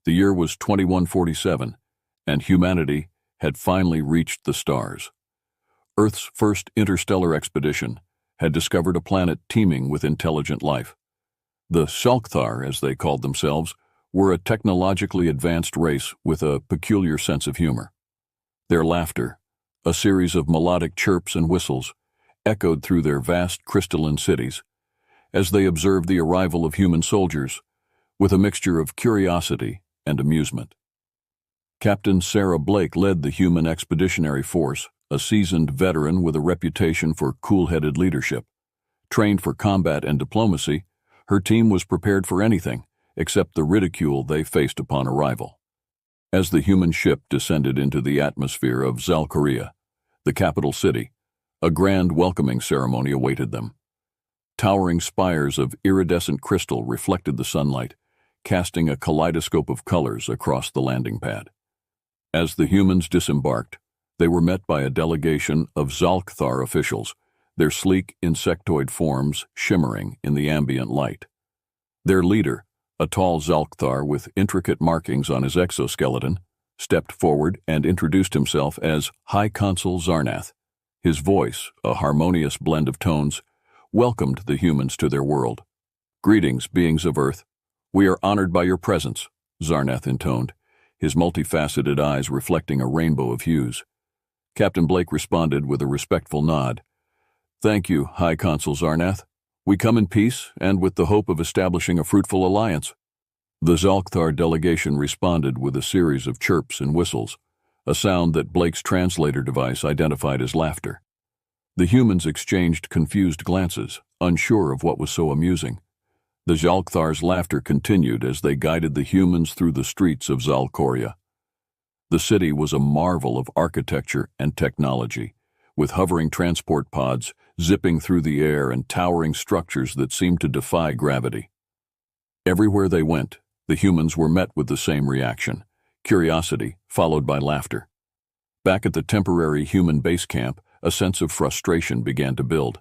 The year was 2147, and humanity had finally reached the stars. Earth's first interstellar expedition had discovered a planet teeming with intelligent life. The Xalkthar, as they called themselves, were a technologically advanced race with a peculiar sense of humor. Their laughter, a series of melodic chirps and whistles, echoed through their vast crystalline cities as they observed the arrival of human soldiers with a mixture of curiosity and amusement. Captain Sarah Blake led the human expeditionary force, a seasoned veteran with a reputation for cool-headed leadership. Trained for combat and diplomacy, her team was prepared for anything except the ridicule they faced upon arrival. As the human ship descended into the atmosphere of Zalkoria, the capital city, a grand welcoming ceremony awaited them. Towering spires of iridescent crystal reflected the sunlight, casting a kaleidoscope of colors across the landing pad. As the humans disembarked, they were met by a delegation of Xalkthar officials, their sleek insectoid forms shimmering in the ambient light. Their leader, a tall Xalkthar with intricate markings on his exoskeleton, stepped forward and introduced himself as High Consul Zarnath. His voice, a harmonious blend of tones, welcomed the humans to their world. "Greetings, beings of Earth. We are honored by your presence," Zarnath intoned, his multifaceted eyes reflecting a rainbow of hues. Captain Blake responded with a respectful nod. "Thank you, High Consul Zarnath. We come in peace and with the hope of establishing a fruitful alliance." The Xalkthar delegation responded with a series of chirps and whistles, a sound that Blake's translator device identified as laughter. The humans exchanged confused glances, unsure of what was so amusing. The Xalkthar's laughter continued as they guided the humans through the streets of Zalkoria. The city was a marvel of architecture and technology, with hovering transport pods zipping through the air and towering structures that seemed to defy gravity. Everywhere they went, the humans were met with the same reaction: curiosity followed by laughter. Back at the temporary human base camp, a sense of frustration began to build.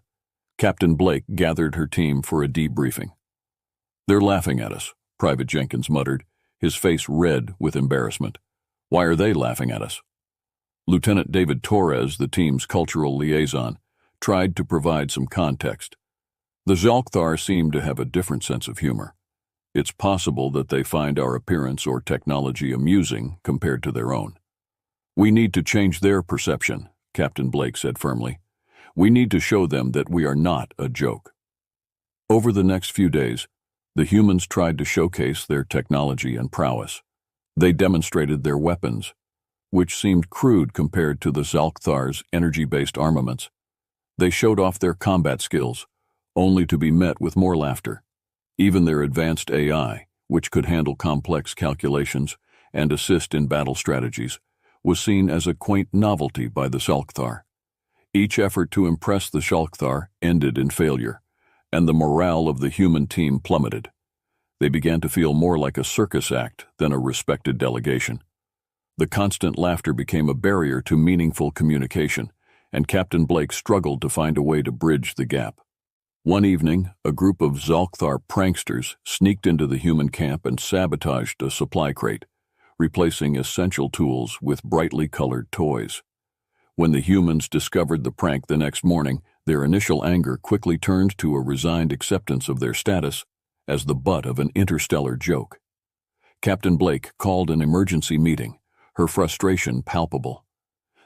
Captain Blake gathered her team for a debriefing. "They're laughing at us," Private Jenkins muttered, his face red with embarrassment. "Why are they laughing at us?" Lieutenant David Torres, the team's cultural liaison, tried to provide some context. "The Xalkthar seem to have a different sense of humor. It's possible that they find our appearance or technology amusing compared to their own." "We need to change their perception," Captain Blake said firmly. "We need to show them that we are not a joke." Over the next few days, the humans tried to showcase their technology and prowess. They demonstrated their weapons, which seemed crude compared to the Xalkthar's energy-based armaments. They showed off their combat skills, only to be met with more laughter. Even their advanced AI, which could handle complex calculations and assist in battle strategies, was seen as a quaint novelty by the Xalkthar. Each effort to impress the Xalkthar ended in failure, and the morale of the human team plummeted. They began to feel more like a circus act than a respected delegation. The constant laughter became a barrier to meaningful communication, and Captain Blake struggled to find a way to bridge the gap. One evening, a group of Xalkthar pranksters sneaked into the human camp and sabotaged a supply crate, replacing essential tools with brightly colored toys. When the humans discovered the prank the next morning, their initial anger quickly turned to a resigned acceptance of their status as the butt of an interstellar joke. Captain Blake called an emergency meeting, her frustration palpable.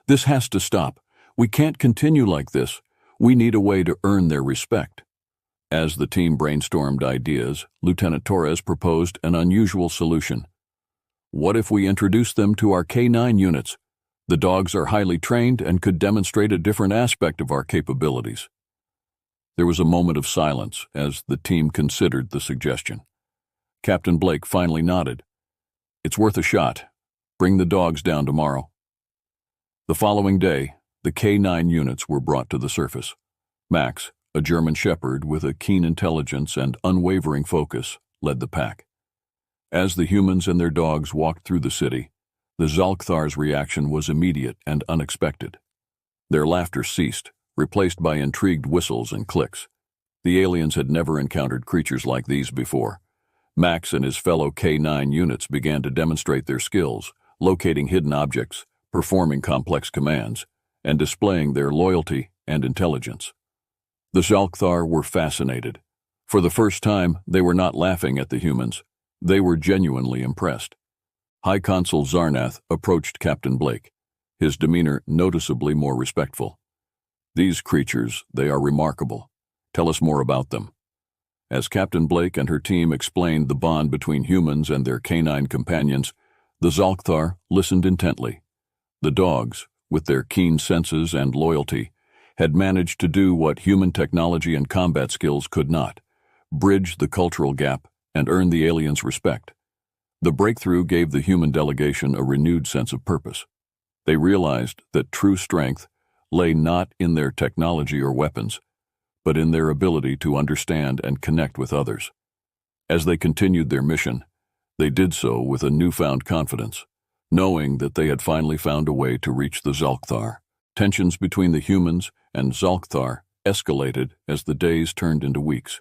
"This has to stop. We can't continue like this. We need a way to earn their respect." As the team brainstormed ideas, Lieutenant Torres proposed an unusual solution. "What if we introduce them to our canine units? The dogs are highly trained and could demonstrate a different aspect of our capabilities." There was a moment of silence as the team considered the suggestion. Captain Blake finally nodded. "It's worth a shot. Bring the dogs down tomorrow." The following day, the K9 units were brought to the surface. Max, a German shepherd with a keen intelligence and unwavering focus, led the pack. As the humans and their dogs walked through the city, the Xalkthar's reaction was immediate and unexpected. Their laughter ceased, replaced by intrigued whistles and clicks. The aliens had never encountered creatures like these before, Max and his fellow K9 units began to demonstrate their skills, locating hidden objects, performing complex commands, and displaying their loyalty and intelligence. The Xalkthar were fascinated. For the first time, they were not laughing at the humans. They were genuinely impressed. High Consul Zarnath approached Captain Blake, his demeanor noticeably more respectful. "These creatures, they are remarkable. Tell us more about them." As Captain Blake and her team explained the bond between humans and their canine companions, the Xalkthar listened intently. The dogs, with their keen senses and loyalty, had managed to do what human technology and combat skills could not: bridge the cultural gap and earn the aliens' respect. The breakthrough gave the human delegation a renewed sense of purpose. They realized that true strength lay not in their technology or weapons, but in their ability to understand and connect with others. As they continued their mission, they did so with a newfound confidence, knowing that they had finally found a way to reach the Xalkthar. Tensions between the humans and Xalkthar escalated as the days turned into weeks.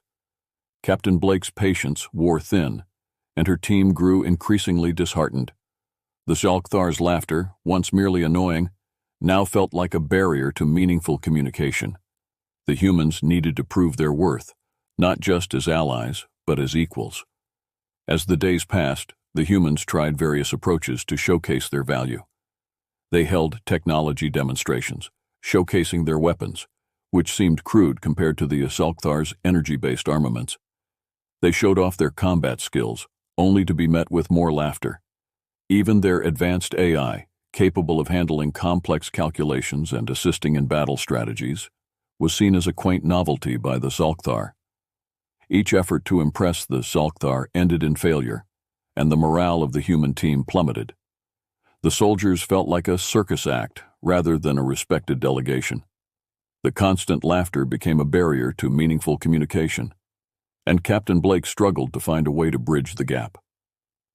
Captain Blake's patience wore thin, and her team grew increasingly disheartened. The Xalkthar's laughter, once merely annoying, now felt like a barrier to meaningful communication. The humans needed to prove their worth, not just as allies, but as equals. As the days passed, the humans tried various approaches to showcase their value. They held technology demonstrations, showcasing their weapons, which seemed crude compared to the Xalkthar's energy-based armaments. They showed off their combat skills, only to be met with more laughter. Even their advanced AI, capable of handling complex calculations and assisting in battle strategies, was seen as a quaint novelty by the Xalkthar. Each effort to impress the Xalkthar ended in failure, and the morale of the human team plummeted. The soldiers felt like a circus act rather than a respected delegation. The constant laughter became a barrier to meaningful communication, and Captain Blake struggled to find a way to bridge the gap.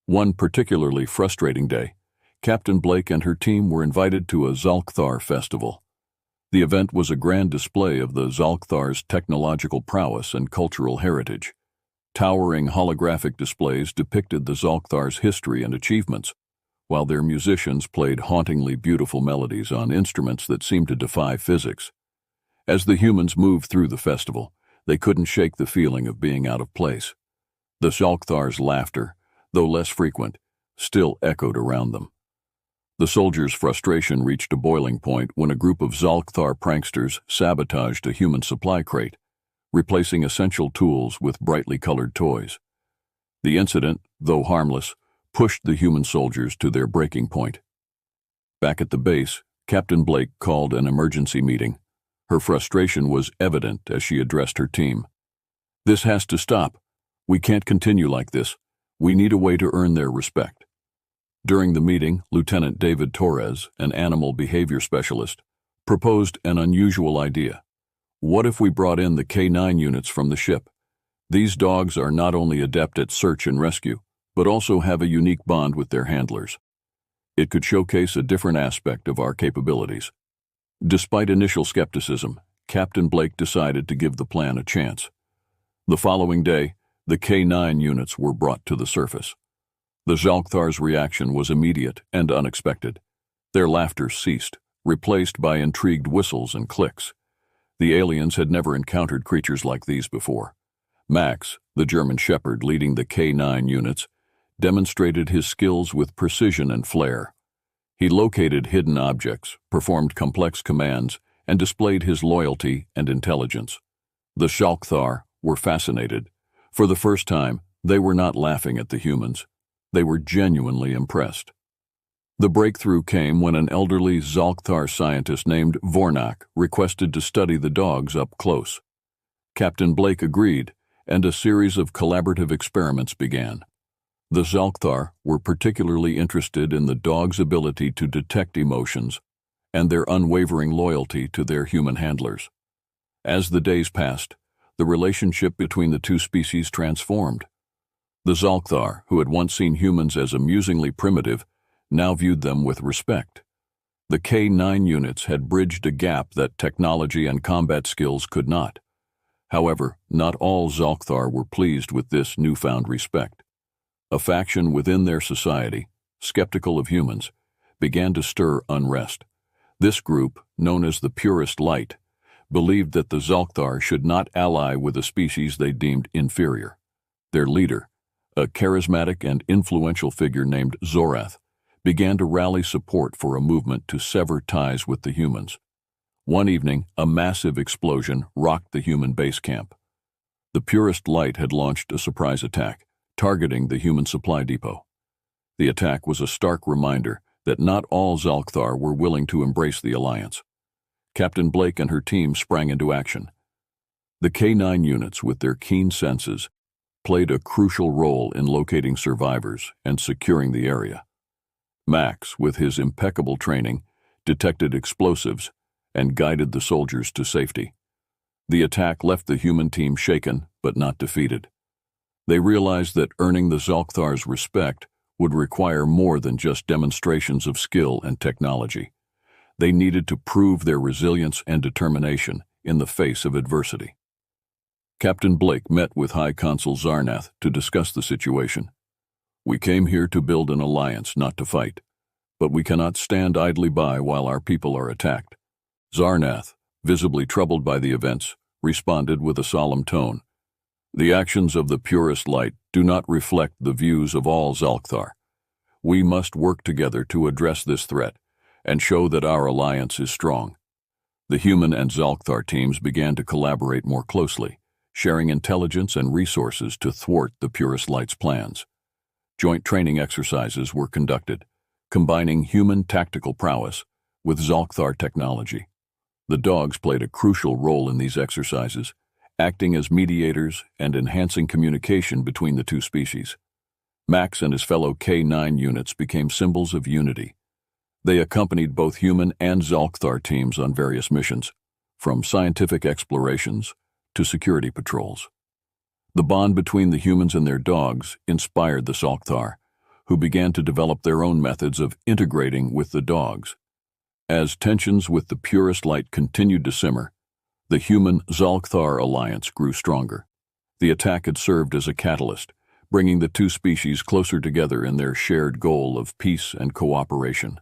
One particularly frustrating day, Captain Blake and her team were invited to a Xalkthar festival. The event was a grand display of the Xalkthar's technological prowess and cultural heritage. Towering holographic displays depicted the Xalkthar's history and achievements, while their musicians played hauntingly beautiful melodies on instruments that seemed to defy physics. As the humans moved through the festival, they couldn't shake the feeling of being out of place. The Xalkthar's laughter, though less frequent, still echoed around them. The soldiers' frustration reached a boiling point when a group of Xalkthar pranksters sabotaged a human supply crate, replacing essential tools with brightly colored toys. The incident, though harmless, pushed the human soldiers to their breaking point. Back at the base, Captain Blake called an emergency meeting. Her frustration was evident as she addressed her team. "This has to stop. We can't continue like this. We need a way to earn their respect." During the meeting, Lieutenant David Torres, an animal behavior specialist, proposed an unusual idea. What if we brought in the K9 units from the ship? These dogs are not only adept at search and rescue, but also have a unique bond with their handlers. It could showcase a different aspect of our capabilities. Despite initial skepticism, Captain Blake decided to give the plan a chance. The following day, the K9 units were brought to the surface. The Xalkthar's reaction was immediate and unexpected. Their laughter ceased, replaced by intrigued whistles and clicks. The aliens had never encountered creatures like these before. Max, the German shepherd leading the K9 units, demonstrated his skills with precision and flair. He located hidden objects, performed complex commands, and displayed his loyalty and intelligence. The Xalkthar were fascinated. For the first time, they were not laughing at the humans. They were genuinely impressed. The breakthrough came when an elderly Xalkthar scientist named Vornak requested to study the dogs up close. Captain Blake agreed, and a series of collaborative experiments began. The Xalkthar were particularly interested in the dogs' ability to detect emotions and their unwavering loyalty to their human handlers. As the days passed, the relationship between the two species transformed. The Xalkthar, who had once seen humans as amusingly primitive, now viewed them with respect. The K9 units had bridged a gap that technology and combat skills could not. However, not all Xalkthar were pleased with this newfound respect. A faction within their society, skeptical of humans, began to stir unrest. This group, known as the Purest Light, believed that the Xalkthar should not ally with a species they deemed inferior. Their leader, a charismatic and influential figure named Zorath, began to rally support for a movement to sever ties with the humans. One evening, a massive explosion rocked the human base camp. The Purest Light had launched a surprise attack, targeting the human supply depot. The attack was a stark reminder that not all Xalkthar were willing to embrace the alliance. Captain Blake and her team sprang into action. The K9 units, with their keen senses, played a crucial role in locating survivors and securing the area. Max, with his impeccable training, detected explosives and guided the soldiers to safety. The attack left the human team shaken but not defeated. They realized that earning the Xalkthar's respect would require more than just demonstrations of skill and technology. They needed to prove their resilience and determination in the face of adversity. Captain Blake met with High Consul Zarnath to discuss the situation. "We came here to build an alliance, not to fight. But we cannot stand idly by while our people are attacked." Zarnath, visibly troubled by the events, responded with a solemn tone. "The actions of the Purest Light do not reflect the views of all Xalkthar. We must work together to address this threat and show that our alliance is strong." The human and Xalkthar teams began to collaborate more closely, sharing intelligence and resources to thwart the Purest Light's plans. Joint training exercises were conducted, combining human tactical prowess with Xalkthar technology. The dogs played a crucial role in these exercises, acting as mediators and enhancing communication between the two species. Max and his fellow K9 units became symbols of unity. They accompanied both human and Xalkthar teams on various missions, from scientific explorations to security patrols. The bond between the humans and their dogs inspired the Xalkthar, who began to develop their own methods of integrating with the dogs. As tensions with the Purest Light continued to simmer, the human-Xalkthar alliance grew stronger. The attack had served as a catalyst, bringing the two species closer together in their shared goal of peace and cooperation.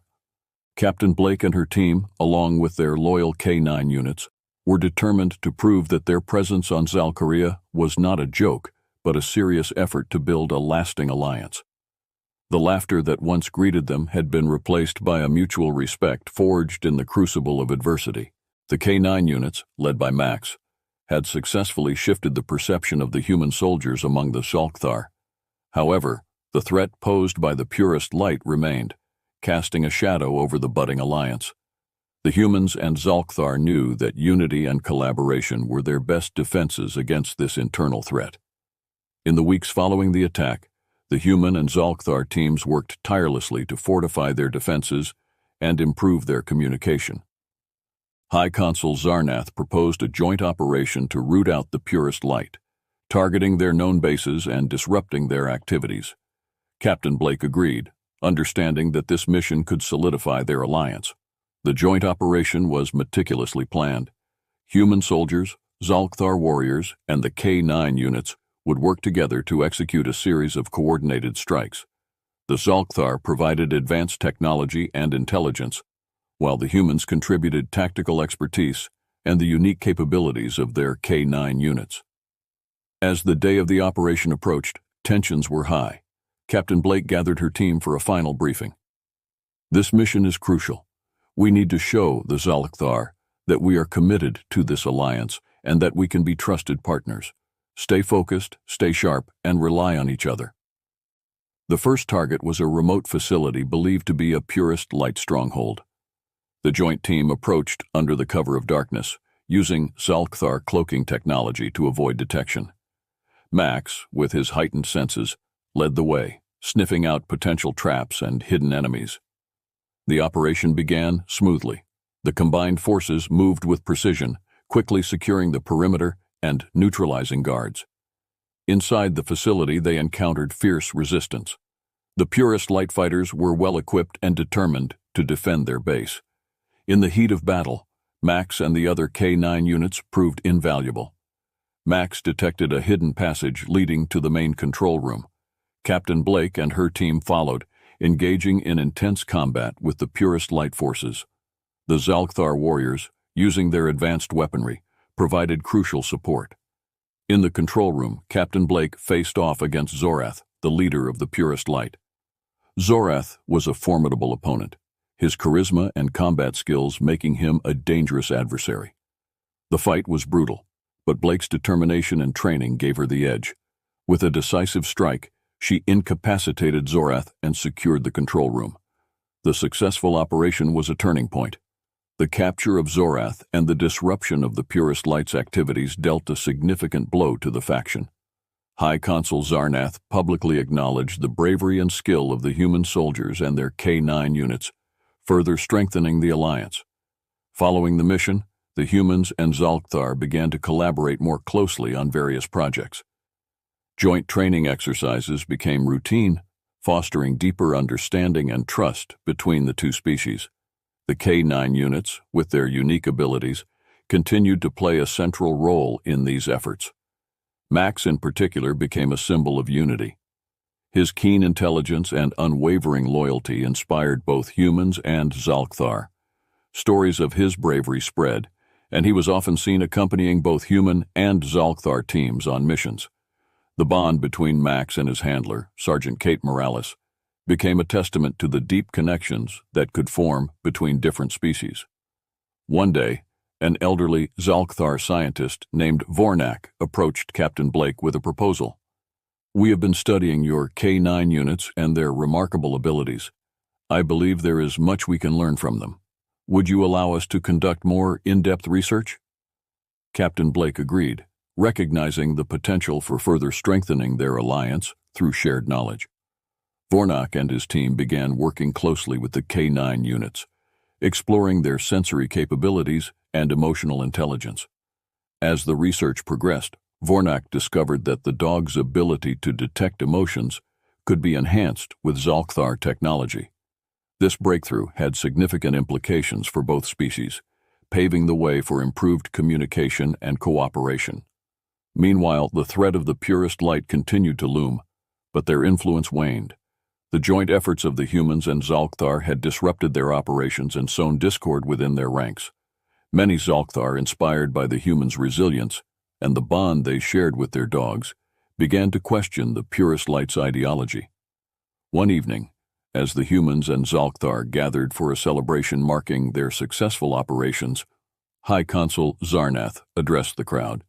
Captain Blake and her team, along with their loyal K9 units, were determined to prove that their presence on Xalkaria was not a joke, but a serious effort to build a lasting alliance. The laughter that once greeted them had been replaced by a mutual respect forged in the crucible of adversity. The K9 units, led by Max, had successfully shifted the perception of the human soldiers among the Xalkthar. However, the threat posed by the Purest Light remained, casting a shadow over the budding alliance. The humans and Xalkthar knew that unity and collaboration were their best defenses against this internal threat. In the weeks following the attack, the human and Xalkthar teams worked tirelessly to fortify their defenses and improve their communication. High Consul Zarnath proposed a joint operation to root out the Purest Light, targeting their known bases and disrupting their activities. Captain Blake agreed, understanding that this mission could solidify their alliance. The joint operation was meticulously planned. Human soldiers, Xalkthar warriors, and the K9 units would work together to execute a series of coordinated strikes. The Xalkthar provided advanced technology and intelligence, while the humans contributed tactical expertise and the unique capabilities of their K9 units. As the day of the operation approached, tensions were high. Captain Blake gathered her team for a final briefing. "This mission is crucial. We need to show the Xalkthar that we are committed to this alliance and that we can be trusted partners. Stay focused, stay sharp, and rely on each other." The first target was a remote facility believed to be a Purest Light stronghold. The joint team approached under the cover of darkness, using Xalkthar cloaking technology to avoid detection. Max, with his heightened senses, led the way, sniffing out potential traps and hidden enemies. The operation began smoothly. The combined forces moved with precision, quickly securing the perimeter and neutralizing guards. Inside the facility, they encountered fierce resistance. The Purest Light fighters were well equipped and determined to defend their base. In the heat of battle, Max and the other K9 units proved invaluable. Max detected a hidden passage leading to the main control room. Captain Blake and her team followed, engaging in intense combat with the purest light forces. The Xalkthar warriors, using their advanced weaponry, provided crucial support. In the control room, Captain Blake faced off against Zorath, the leader of the purest light. Zorath was a formidable opponent, his charisma and combat skills making him a dangerous adversary. The fight was brutal, but Blake's determination and training gave her the edge. With a decisive strike, she incapacitated Zorath and secured the control room. The successful operation was a turning point. The capture of Zorath and the disruption of the Purest Light's activities dealt a significant blow to the faction. High Consul Zarnath publicly acknowledged the bravery and skill of the human soldiers and their K9 units, further strengthening the alliance. Following the mission, the humans and Xalkthar began to collaborate more closely on various projects. Joint training exercises became routine, fostering deeper understanding and trust between the two species. The K9 units, with their unique abilities, continued to play a central role in these efforts. Max, in particular, became a symbol of unity. His keen intelligence and unwavering loyalty inspired both humans and Xalkthar. Stories of his bravery spread, and he was often seen accompanying both human and Xalkthar teams on missions. The bond between Max and his handler, Sergeant Kate Morales, became a testament to the deep connections that could form between different species. One day, an elderly Xalkthar scientist named Vornak approached Captain Blake with a proposal. "We have been studying your K9 units and their remarkable abilities. I believe there is much we can learn from them. Would you allow us to conduct more in-depth research?" Captain Blake agreed, recognizing the potential for further strengthening their alliance through shared knowledge. Vornak and his team began working closely with the K9 units, exploring their sensory capabilities and emotional intelligence. As the research progressed, Vornak discovered that the dog's ability to detect emotions could be enhanced with Xalkthar technology. This breakthrough had significant implications for both species, paving the way for improved communication and cooperation. Meanwhile, the threat of the purest light continued to loom, but their influence waned. The joint efforts of the humans and Xalkthar had disrupted their operations and sown discord within their ranks. Many Xalkthar, inspired by the humans' resilience and the bond they shared with their dogs, began to question the purest light's ideology. One evening, as the humans and Xalkthar gathered for a celebration marking their successful operations, High Consul Zarnath addressed the crowd.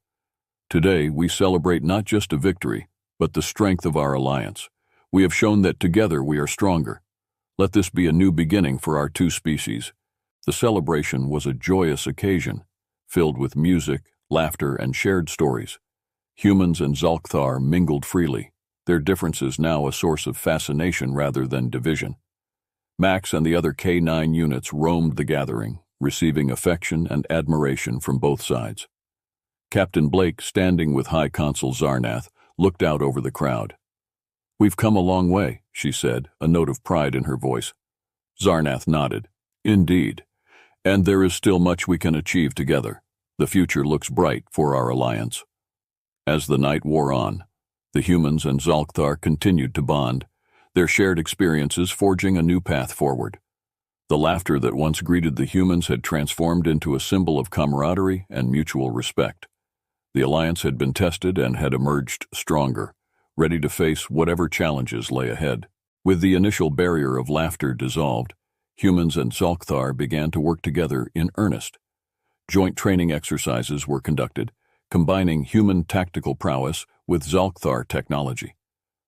"Today we celebrate not just a victory, but the strength of our alliance. We have shown that together we are stronger. Let this be a new beginning for our two species." The celebration was a joyous occasion, filled with music, laughter, and shared stories. Humans and Xalkthar mingled freely, their differences now a source of fascination rather than division. Max and the other K9 units roamed the gathering, receiving affection and admiration from both sides. Captain Blake, standing with High Consul Zarnath, looked out over the crowd. "We've come a long way," she said, a note of pride in her voice. Zarnath nodded. "Indeed. And there is still much we can achieve together. The future looks bright for our alliance." As the night wore on, the humans and Xalkthar continued to bond, their shared experiences forging a new path forward. The laughter that once greeted the humans had transformed into a symbol of camaraderie and mutual respect. The alliance had been tested and had emerged stronger, ready to face whatever challenges lay ahead. With the initial barrier of laughter dissolved, humans and Xalkthar began to work together in earnest. Joint training exercises were conducted, combining human tactical prowess with Xalkthar technology.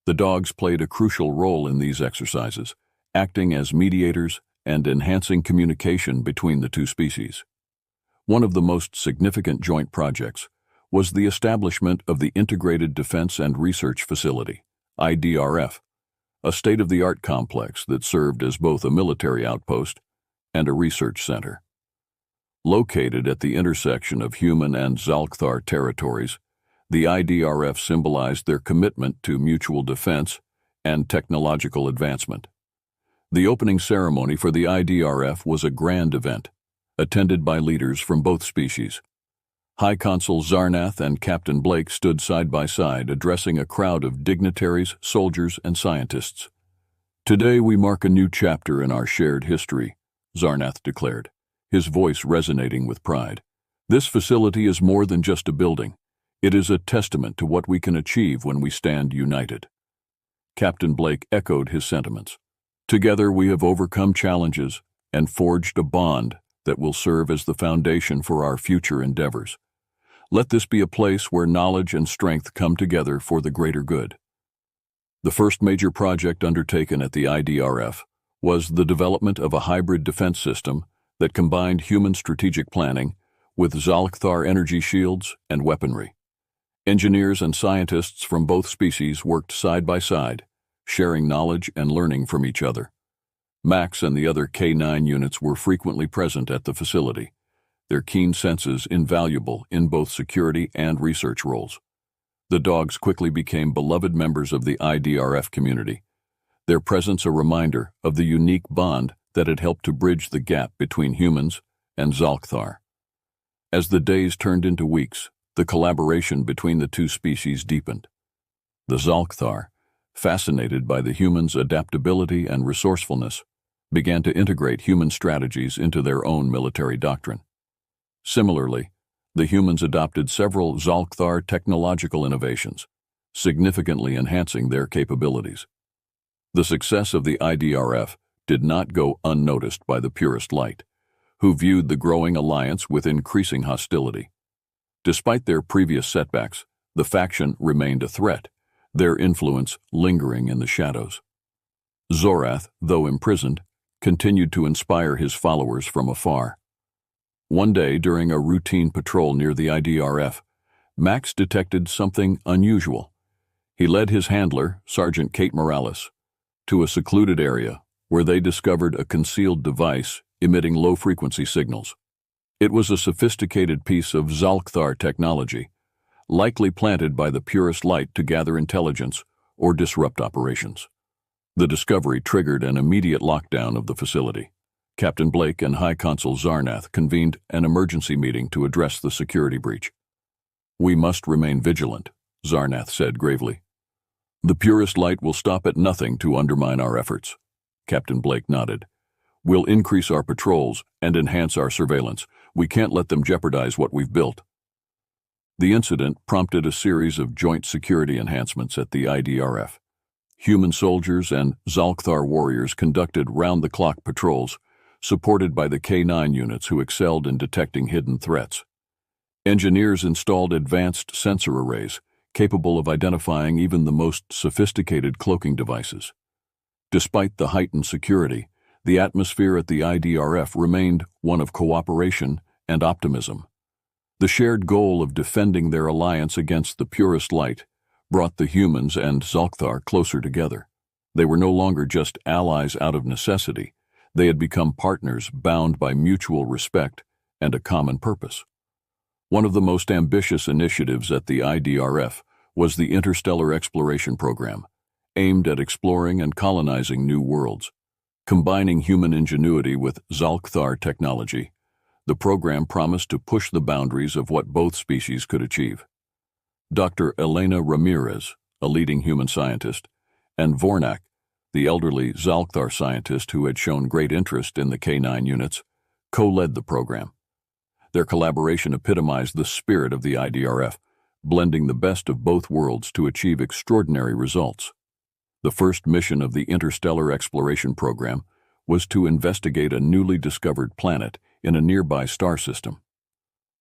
The dogs played a crucial role in these exercises, acting as mediators and enhancing communication between the two species. One of the most significant joint projects was the establishment of the Integrated Defense and Research Facility, IDRF, a state-of-the-art complex that served as both a military outpost and a research center. Located at the intersection of human and Xalkthar territories, the IDRF symbolized their commitment to mutual defense and technological advancement. The opening ceremony for the IDRF was a grand event, attended by leaders from both species. High Consul Zarnath and Captain Blake stood side by side, addressing a crowd of dignitaries, soldiers, and scientists. "Today we mark a new chapter in our shared history," Zarnath declared, his voice resonating with pride. "This facility is more than just a building. It is a testament to what we can achieve when we stand united." Captain Blake echoed his sentiments. "Together we have overcome challenges and forged a bond that will serve as the foundation for our future endeavors. Let this be a place where knowledge and strength come together for the greater good." The first major project undertaken at the IDRF was the development of a hybrid defense system that combined human strategic planning with Zalkthar energy shields and weaponry. Engineers and scientists from both species worked side by side, sharing knowledge and learning from each other. Max and the other K9 units were frequently present at the facility, their keen senses invaluable in both security and research roles. The dogs quickly became beloved members of the IDRF community, their presence a reminder of the unique bond that had helped to bridge the gap between humans and Zalkthar. As the days turned into weeks, the collaboration between the two species deepened. The Zalkthar, fascinated by the humans' adaptability and resourcefulness, began to integrate human strategies into their own military doctrine. Similarly, the humans adopted several Zalkthar technological innovations, significantly enhancing their capabilities. The success of the IDRF did not go unnoticed by the purest light, who viewed the growing alliance with increasing hostility. Despite their previous setbacks, the faction remained a threat, their influence lingering in the shadows. Zorath, though imprisoned, continued to inspire his followers from afar. One day, during a routine patrol near the IDRF, Max detected something unusual. He led his handler, Sergeant Kate Morales, to a secluded area where they discovered a concealed device emitting low-frequency signals. It was a sophisticated piece of Zalkthar technology, likely planted by the purest light to gather intelligence or disrupt operations. The discovery triggered an immediate lockdown of the facility. Captain Blake and High Consul Zarnath convened an emergency meeting to address the security breach. "We must remain vigilant," Zarnath said gravely. "The purest light will stop at nothing to undermine our efforts." Captain Blake nodded. "We'll increase our patrols and enhance our surveillance. We can't let them jeopardize what we've built." The incident prompted a series of joint security enhancements at the IDRF. Human soldiers and Zalkthar warriors conducted round-the-clock patrols, supported by the K9 units who excelled in detecting hidden threats. Engineers installed advanced sensor arrays, capable of identifying even the most sophisticated cloaking devices. Despite the heightened security, the atmosphere at the IDRF remained one of cooperation and optimism. The shared goal of defending their alliance against the purest light brought the humans and Zalkthar closer together. They were no longer just allies out of necessity. They had become partners bound by mutual respect and a common purpose. One of the most ambitious initiatives at the IDRF was the Interstellar Exploration Program, aimed at exploring and colonizing new worlds. Combining human ingenuity with Zalkthar technology, the program promised to push the boundaries of what both species could achieve. Dr. Elena Ramirez, a leading human scientist, and Vornak, the elderly Zalkthar scientist who had shown great interest in the K9 units, co-led the program. Their collaboration epitomized the spirit of the IDRF, blending the best of both worlds to achieve extraordinary results. The first mission of the Interstellar Exploration Program was to investigate a newly discovered planet in a nearby star system.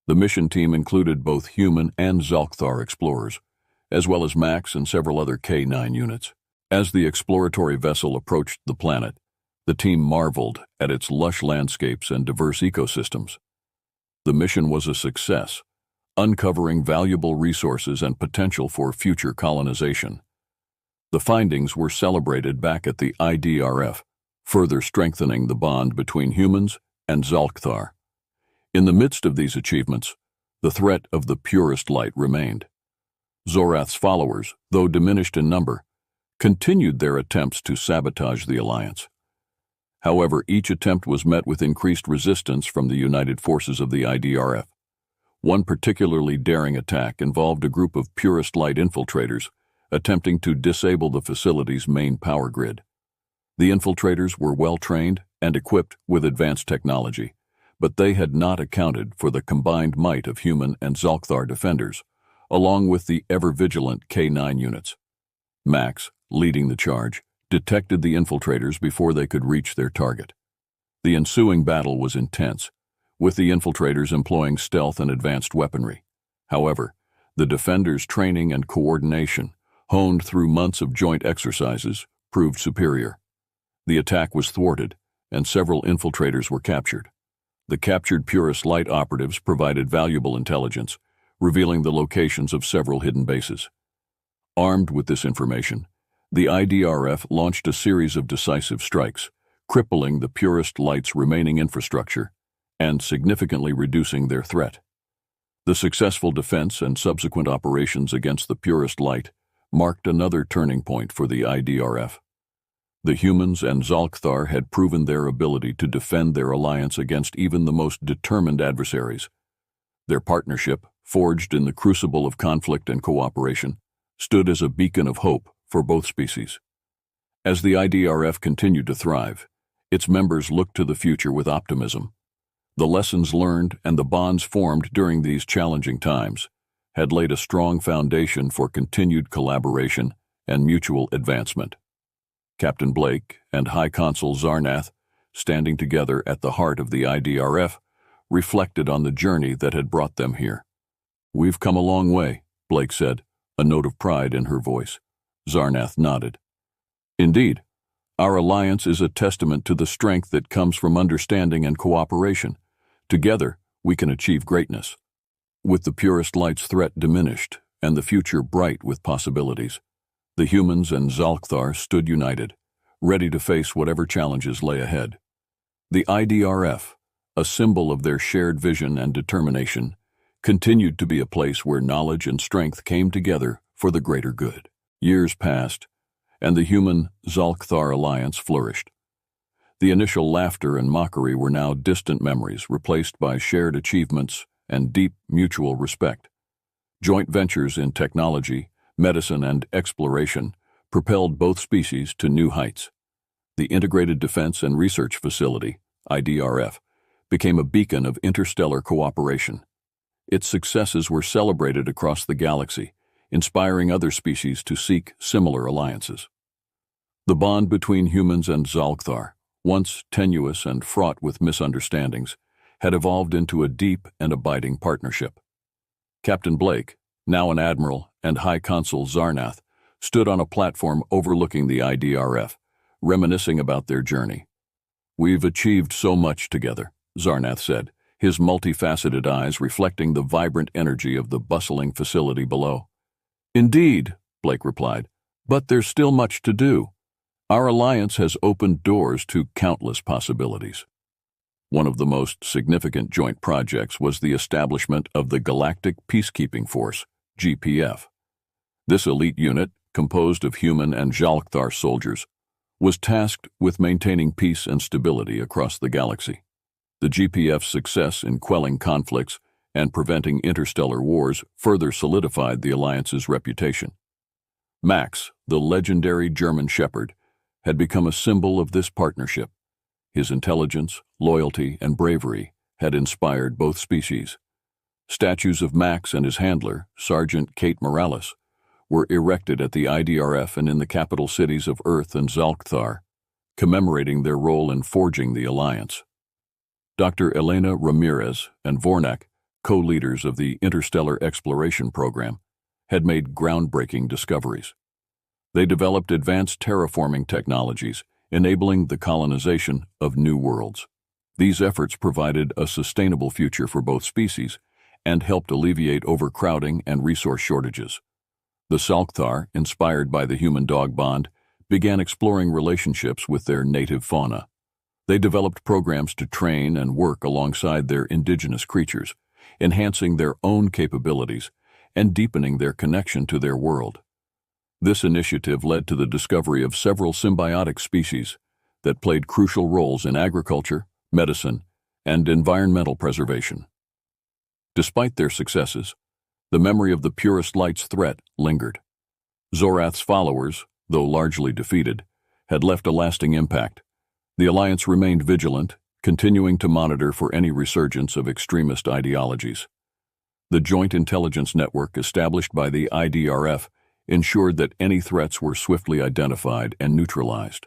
The mission team included both human and Zalkthar explorers, as well as Max and several other K9 units. As the exploratory vessel approached the planet, the team marveled at its lush landscapes and diverse ecosystems. The mission was a success, uncovering valuable resources and potential for future colonization. The findings were celebrated back at the IDRF, further strengthening the bond between humans and Zalkthar. In the midst of these achievements, the threat of the purest light remained. Zorath's followers, though diminished in number, continued their attempts to sabotage the alliance. However, each attempt was met with increased resistance from the united forces of the IDRF. One particularly daring attack involved a group of purest light infiltrators attempting to disable the facility's main power grid. The infiltrators were well-trained and equipped with advanced technology, but they had not accounted for the combined might of human and Xalkthar defenders, along with the ever-vigilant K9 units. Max, leading the charge, detected the infiltrators before they could reach their target. The ensuing battle was intense, with the infiltrators employing stealth and advanced weaponry. However, the defenders' training and coordination, honed through months of joint exercises, proved superior. The attack was thwarted, and several infiltrators were captured. The captured Purist Light operatives provided valuable intelligence, revealing the locations of several hidden bases. Armed with this information, the IDRF launched a series of decisive strikes, crippling the Purist Light's remaining infrastructure and significantly reducing their threat. The successful defense and subsequent operations against the Purist Light marked another turning point for the IDRF. The humans and Xalkthar had proven their ability to defend their alliance against even the most determined adversaries. Their partnership, forged in the crucible of conflict and cooperation, stood as a beacon of hope for both species. As the IDRF continued to thrive, its members looked to the future with optimism. The lessons learned and the bonds formed during these challenging times had laid a strong foundation for continued collaboration and mutual advancement. Captain Blake and High Consul Zarnath, standing together at the heart of the IDRF, reflected on the journey that had brought them here. "We've come a long way," Blake said, a note of pride in her voice. Zarnath nodded. "Indeed, our alliance is a testament to the strength that comes from understanding and cooperation. Together, we can achieve greatness." With the Purist Light's threat diminished and the future bright with possibilities, the humans and Xalkthar stood united, ready to face whatever challenges lay ahead. The IDRF, a symbol of their shared vision and determination, continued to be a place where knowledge and strength came together for the greater good. Years passed, and the human-Xalkthar alliance flourished. The initial laughter and mockery were now distant memories replaced by shared achievements and deep mutual respect. Joint ventures in technology, medicine, and exploration propelled both species to new heights. The Integrated Defense and Research Facility, IDRF, became a beacon of interstellar cooperation. Its successes were celebrated across the galaxy, inspiring other species to seek similar alliances. The bond between humans and Xalkthar, once tenuous and fraught with misunderstandings, had evolved into a deep and abiding partnership. Captain Blake, now an admiral, and High Consul Zarnath stood on a platform overlooking the IDRF, reminiscing about their journey. "We've achieved so much together," Zarnath said, his multifaceted eyes reflecting the vibrant energy of the bustling facility below. "Indeed," Blake replied, "but there's still much to do. Our alliance has opened doors to countless possibilities." One of the most significant joint projects was the establishment of the Galactic Peacekeeping Force, GPF. This elite unit, composed of human and Xalkthar soldiers, was tasked with maintaining peace and stability across the galaxy. The GPF's success in quelling conflicts and preventing interstellar wars further solidified the alliance's reputation. Max, the legendary German Shepherd, had become a symbol of this partnership. His intelligence, loyalty, and bravery had inspired both species. Statues of Max and his handler, Sergeant Kate Morales, were erected at the IDRF and in the capital cities of Earth and Xalkthar, commemorating their role in forging the alliance. Dr. Elena Ramirez and Vornak, co-leaders of the Interstellar Exploration Program, had made groundbreaking discoveries. They developed advanced terraforming technologies, enabling the colonization of new worlds. These efforts provided a sustainable future for both species and helped alleviate overcrowding and resource shortages. The Xalkthar, inspired by the human-dog bond, began exploring relationships with their native fauna. They developed programs to train and work alongside their indigenous creatures, enhancing their own capabilities and deepening their connection to their world. This initiative led to the discovery of several symbiotic species that played crucial roles in agriculture, medicine, and environmental preservation. Despite their successes, the memory of the purest light's threat lingered. Zorath's followers, though largely defeated, had left a lasting impact. The Alliance remained vigilant, continuing to monitor for any resurgence of extremist ideologies. The Joint Intelligence Network established by the IDRF ensured that any threats were swiftly identified and neutralized.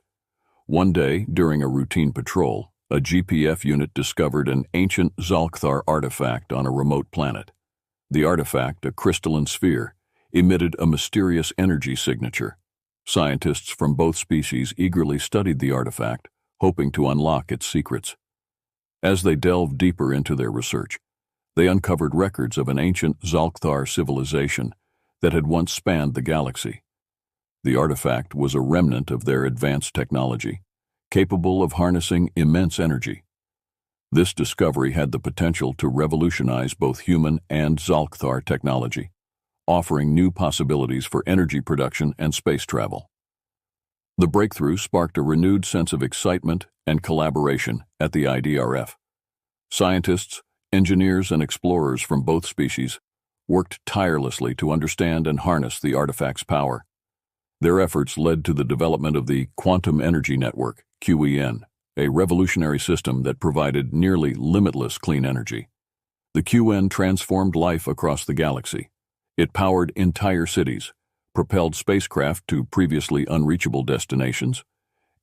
One day, during a routine patrol, a GPF unit discovered an ancient Xalkthar artifact on a remote planet. The artifact, a crystalline sphere, emitted a mysterious energy signature. Scientists from both species eagerly studied the artifact, hoping to unlock its secrets. As they delved deeper into their research, they uncovered records of an ancient Xalkthar civilization that had once spanned the galaxy. The artifact was a remnant of their advanced technology, capable of harnessing immense energy. This discovery had the potential to revolutionize both human and Xalkthar technology, offering new possibilities for energy production and space travel. The breakthrough sparked a renewed sense of excitement and collaboration at the IDRF. Scientists, engineers, and explorers from both species worked tirelessly to understand and harness the artifact's power. Their efforts led to the development of the Quantum Energy Network, QEN, a revolutionary system that provided nearly limitless clean energy. The QN transformed life across the galaxy. It powered entire cities, propelled spacecraft to previously unreachable destinations,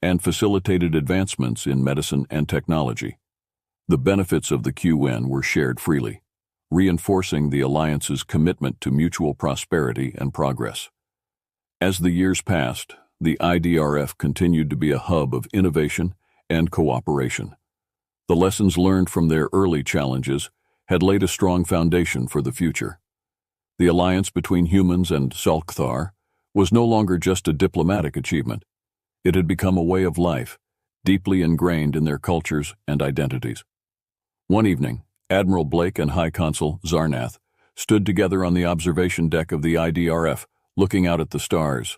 and facilitated advancements in medicine and technology. The benefits of the QN were shared freely, reinforcing the Alliance's commitment to mutual prosperity and progress. As the years passed, the IDRF continued to be a hub of innovation and cooperation. The lessons learned from their early challenges had laid a strong foundation for the future. The alliance between humans and Xalkthar was no longer just a diplomatic achievement. It had become a way of life, deeply ingrained in their cultures and identities. One evening, Admiral Blake and High Consul Zarnath stood together on the observation deck of the IDRF, looking out at the stars.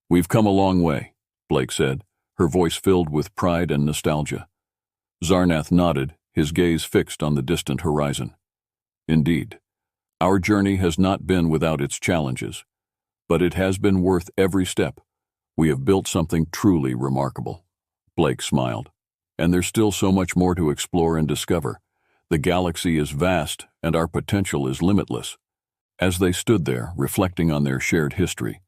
"We've come a long way," Blake said, her voice filled with pride and nostalgia. Zarnath nodded, his gaze fixed on the distant horizon. "Indeed, our journey has not been without its challenges, but it has been worth every step. We have built something truly remarkable." Blake smiled. "And there's still so much more to explore and discover. The galaxy is vast, and our potential is limitless." As they stood there, reflecting on their shared history,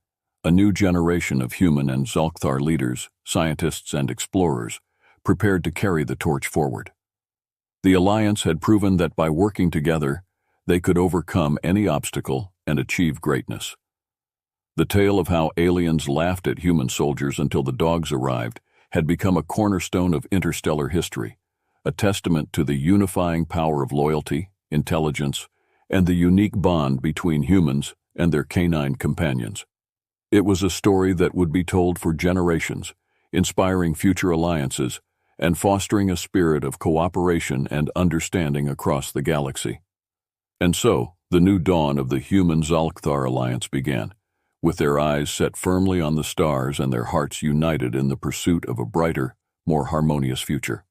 a new generation of human and Xalkthar leaders, scientists, and explorers prepared to carry the torch forward. The Alliance had proven that by working together, they could overcome any obstacle and achieve greatness. The tale of how aliens laughed at human soldiers until the dogs arrived had become a cornerstone of interstellar history, a testament to the unifying power of loyalty, intelligence, and the unique bond between humans and their canine companions. It was a story that would be told for generations, inspiring future alliances and fostering a spirit of cooperation and understanding across the galaxy. And so, the new dawn of the Human-Xalkthar alliance began, with their eyes set firmly on the stars and their hearts united in the pursuit of a brighter, more harmonious future.